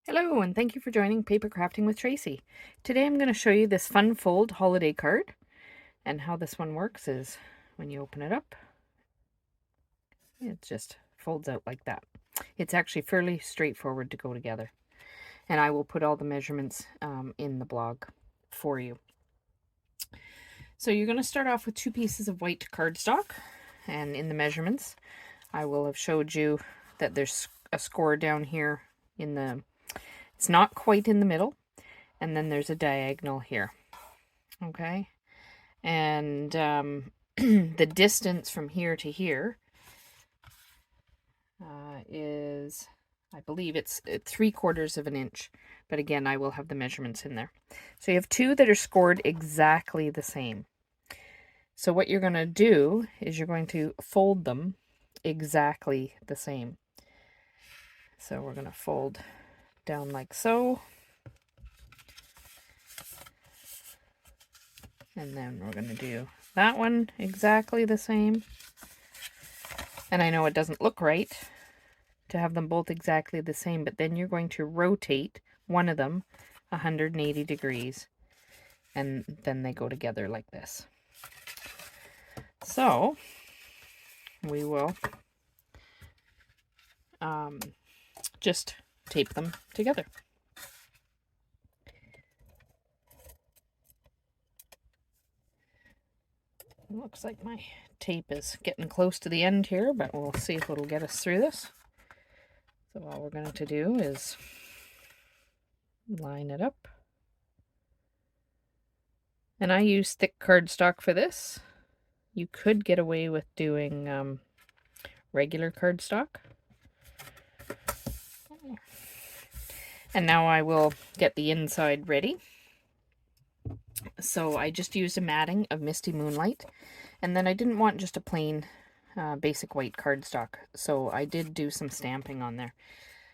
Hello, and thank you for joining Paper Crafting with Tracey. Today I'm going to show you this fun fold holiday card, and how this one works is when you open it up, it just folds out like that. It's actually fairly straightforward to go together, and I will put all the measurements in the blog for you. So you're going to start off with 2 pieces of white cardstock, and in the measurements I will have showed you that there's a score down here in the it's not quite in the middle, and then there's a diagonal here. Okay, and the distance from here to here is, I believe it's 3/4 of an inch, but again I will have the measurements in there. So you have 2 that are scored exactly the same. So what you're going to do is you're going to fold them exactly the same. So we're going to fold down like so. And then we're going to do that one exactly the same. And I know it doesn't look right to have them both exactly the same, but then you're going to rotate one of them 180 degrees. And then they go together like this. So we will just tape them together. Looks like my tape is getting close to the end here, but we'll see if it'll get us through this. So all we're going to do is line it up. And I use thick cardstock for this. You could get away with doing regular cardstock. And now I will get the inside ready. So I just used a matting of Misty Moonlight, and then I didn't want just a plain basic white cardstock, so I did do some stamping on there.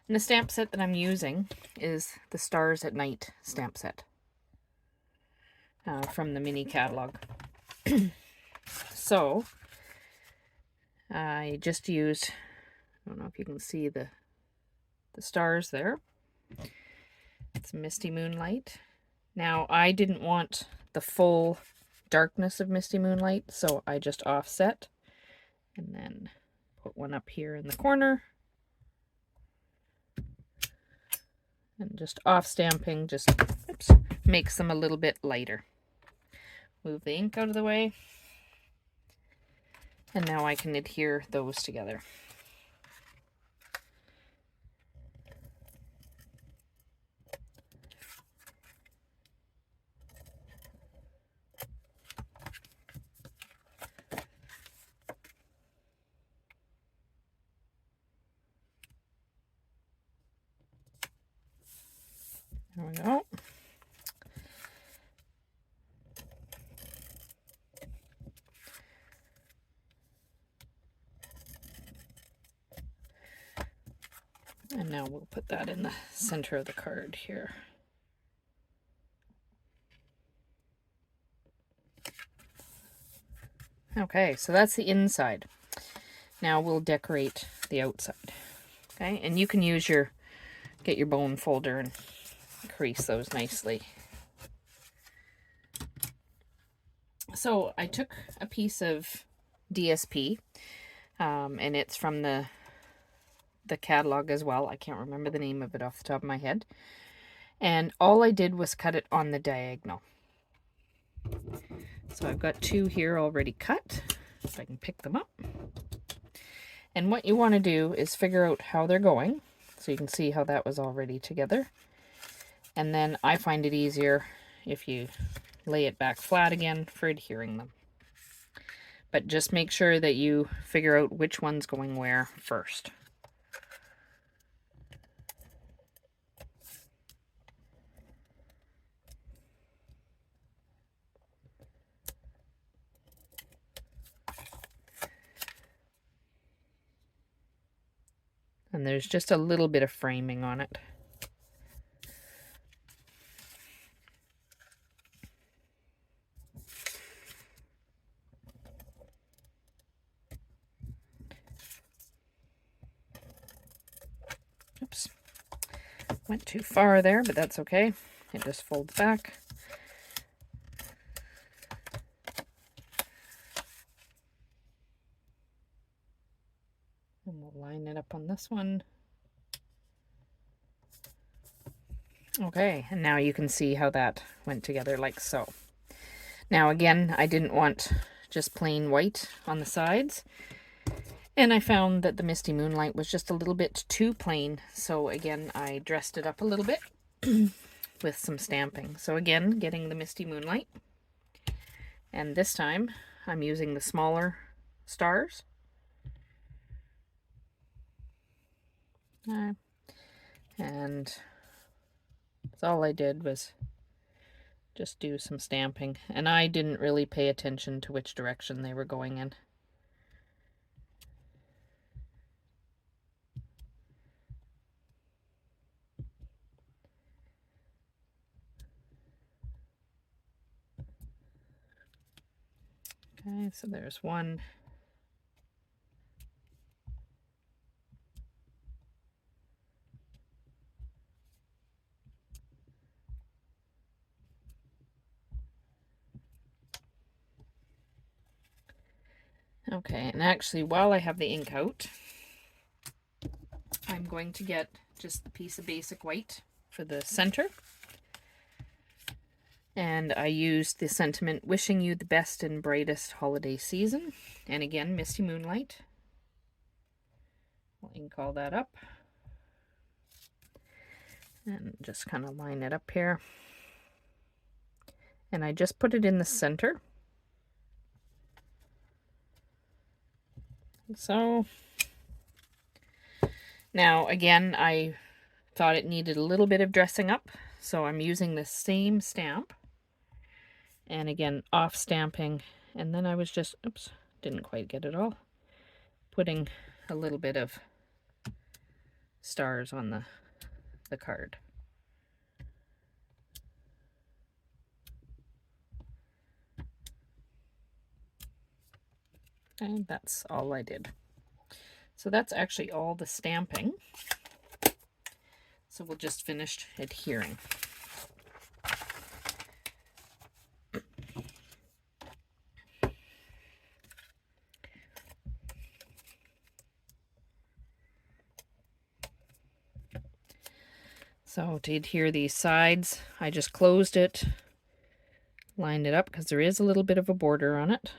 And the stamp set that I'm using is the Stars at Night stamp set from the mini catalog. So I just used, I don't know if you can see the stars there. It's Misty Moonlight. Now, I didn't want the full darkness of Misty Moonlight, so I just offset and then put one up here in the corner. And just off stamping just makes them a little bit lighter. Move the ink out of the way. And now I can adhere those together. There we go. And now we'll put that in the center of the card here. Okay, so that's the inside. Now we'll decorate the outside. Okay, and you can use get your bone folder and crease those nicely. So I took a piece of DSP, and it's from the catalog as well. I can't remember the name of it off the top of my head. And all I did was cut it on the diagonal. So I've got 2 here already cut, so I can pick them up. And what you want to do is figure out how they're going, so you can see how that was already together. And then I find it easier if you lay it back flat again for adhering them. But just make sure that you figure out which one's going where first. And there's just a little bit of framing on it. Oops. Went too far there, but that's okay. It just folds back. And we'll line it up on this one. Okay, and now you can see how that went together like so. Now again, I didn't want just plain white on the sides. And I found that the Misty Moonlight was just a little bit too plain. So again, I dressed it up a little bit with some stamping. So again, getting the Misty Moonlight. And this time, I'm using the smaller stars. And that's all I did was just do some stamping. And I didn't really pay attention to which direction they were going in. Okay, so there's one. Okay, and actually while I have the ink out, I'm going to get just the piece of basic white for the center. And I used the sentiment, wishing you the best and brightest holiday season. And again, Misty Moonlight. We'll ink all that up. And just kind of line it up here. And I just put it in the center. Like so. Now, again, I thought it needed a little bit of dressing up. So I'm using the same stamp. And again, off stamping, and then I was just, oops, didn't quite get it all, putting a little bit of stars on the card. And that's all I did. So that's actually all the stamping. So we'll just finish adhering. So to adhere these sides, I just closed it, lined it up because there is a little bit of a border on it.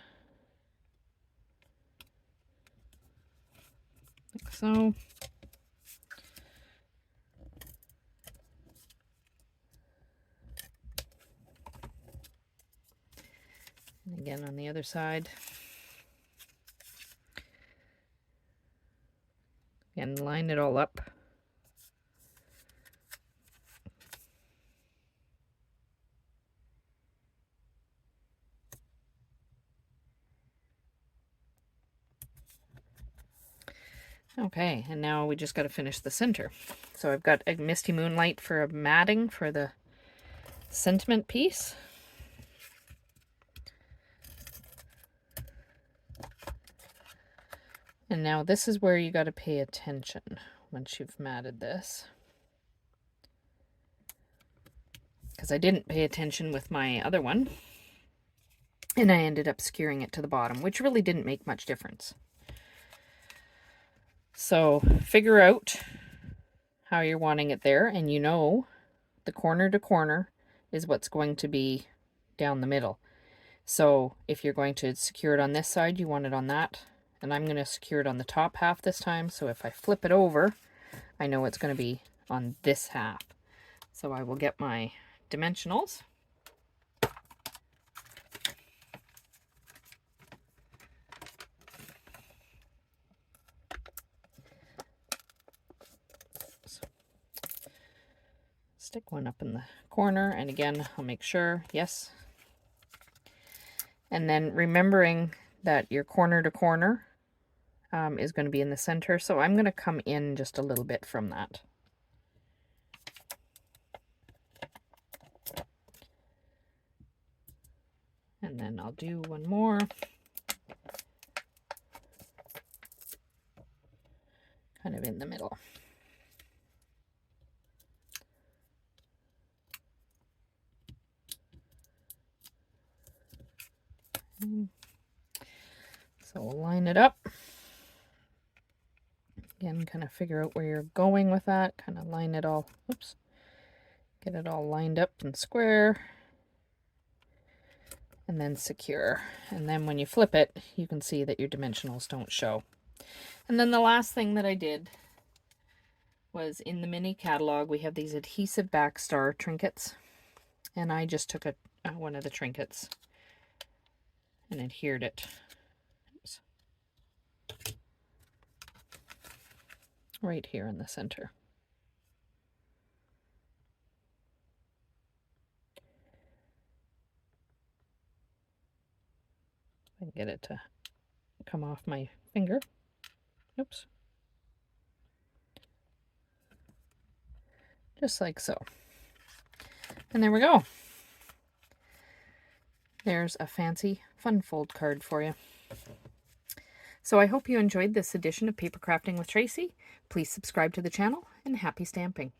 Like so. And again on the other side. And line it all up. Okay, and now we just got to finish the center. So I've got a Misty Moonlight for a matting for the sentiment piece. And now this is where you got to pay attention once you've matted this. Because I didn't pay attention with my other one. And I ended up skewering it to the bottom, which really didn't make much difference. So figure out how you're wanting it there, and you know the corner to corner is what's going to be down the middle. So if you're going to secure it on this side, you want it on that, and I'm going to secure it on the top half this time, so if I flip it over, I know it's going to be on this half. So I will get my dimensionals. Stick one up in the corner, and again, I'll make sure, yes. And then remembering that your corner to corner is going to be in the center, so I'm going to come in just a little bit from that. And then I'll do one more. Kind of in the middle. So we'll line it up. Again, kind of figure out where you're going with that. Kind of line it all, oops, get it all lined up and square. And then secure. And then when you flip it, you can see that your dimensionals don't show. And then the last thing that I did was in the mini catalog, we have these adhesive back star trinkets. And I just took one of the trinkets and adhered it. Oops. Right here in the center. I can get it to come off my finger. Oops. Just like so. And there we go. There's a fancy fun fold card for you. So I hope you enjoyed this edition of Paper Crafting with Tracey. Please subscribe to the channel and happy stamping.